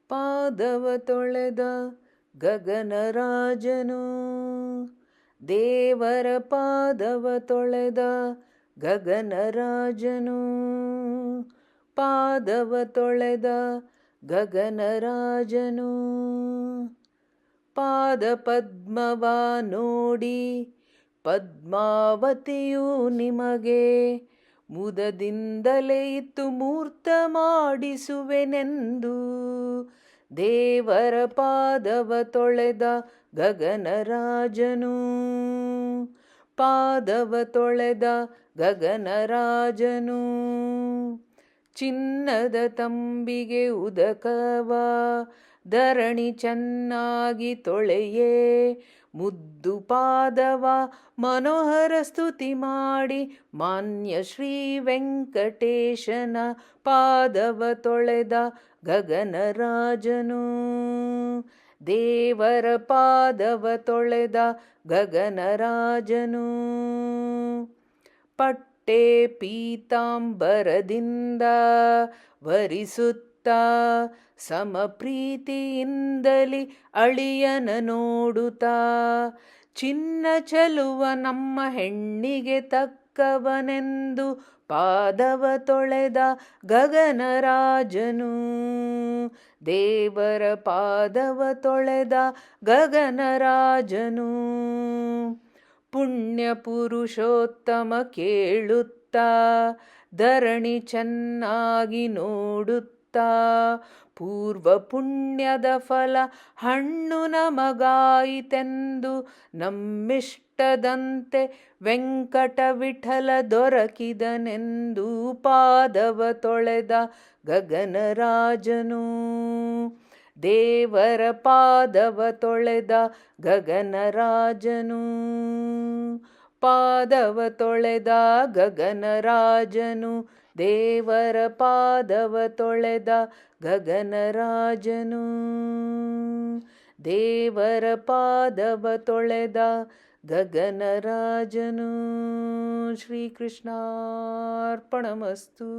ಪಾದವ ತೊಳೆದ ಗಗನರಾಜನು, ದೇವರ ಪಾದವ ತೊಳೆದ ಗಗನರಾಜನು, ಪಾದವ ತೊಳೆದ ಗಗನರಾಜನು. ಪಾದ ಪದ್ಮವ ನೋಡಿ ಪದ್ಮಾವತಿಯು ನಿಮಗೆ ಮುದದಿಂದಲೇ ಇತ್ತು ಮೂರ್ತ ಮಾಡಿಸುವೆನೆಂದು, ದೇವರ ಪಾದವ ತೊಳೆದ ಗಗನರಾಜನು, ಪಾದವ ತೊಳೆದ ಗಗನರಾಜನು. ಚಿನ್ನದ ತಂಬಿಗೆ ಉದಕವ ಧರಣಿ ಚೆನ್ನಾಗಿ ತೊಳೆಯೇ, ಮುದ್ದು ಪಾದವ ಮನೋಹರ ಸ್ತುತಿ ಮಾಡಿ ಮಾನ್ಯ ಶ್ರೀ ವೆಂಕಟೇಶನ ಪಾದವ ತೊಳೆದ ಗಗನರಾಜನು, ದೇವರ ಪಾದವ ತೊಳೆದ ಗಗನರಾಜನು. ಪಟ್ಟೆ ಪೀತಾಂಬರದಿಂದ ವರಿಸುತ್ತ ಸಮ ಪ್ರೀತಿಯಿಂದಲಿ ಅಳಿಯನ ನೋಡುತ್ತಾ, ಚಿನ್ನ ಚೆಲುವ ನಮ್ಮ ಹೆಣ್ಣಿಗೆ ತಕ್ಕವನೆಂದು ಪಾದವ ತೊಳೆದ ಗಗನರಾಜನು, ದೇವರ ಪಾದವ ತೊಳೆದ ಗಗನರಾಜನು. ಪುಣ್ಯ ಪುರುಷೋತ್ತಮ ಕೇಳುತ್ತಾ ಧರಣಿ ಚೆನ್ನಾಗಿ ನೋಡುತ್ತಾ, ಪೂರ್ವ ಪುಣ್ಯದ ಫಲ ಹಣ್ಣು ನಮಗಾಯಿತೆಂದು ನಮ್ಮಿಷ್ಟದಂತೆ ವೆಂಕಟ ವಿಠಲ ದೊರಕಿದನೆಂದು ಪಾದವ ತೊಳೆದ ಗಗನರಾಜನು, ದೇವರ ಪಾದವ ತೊಳೆದ ಗಗನರಾಜನು, ಪಾದವ ತೊಳೆದ ಗಗನರಾಜನು, ದೇವರ ಪಾದವ ತೊಳೆದ ಗಗನರಾಜನು, ದೇವರ ಪಾದವ ತೊಳೆದ ಗಗನರಾಜನು. ಶ್ರೀಕೃಷ್ಣಾರ್ಪಣಮಸ್ತು.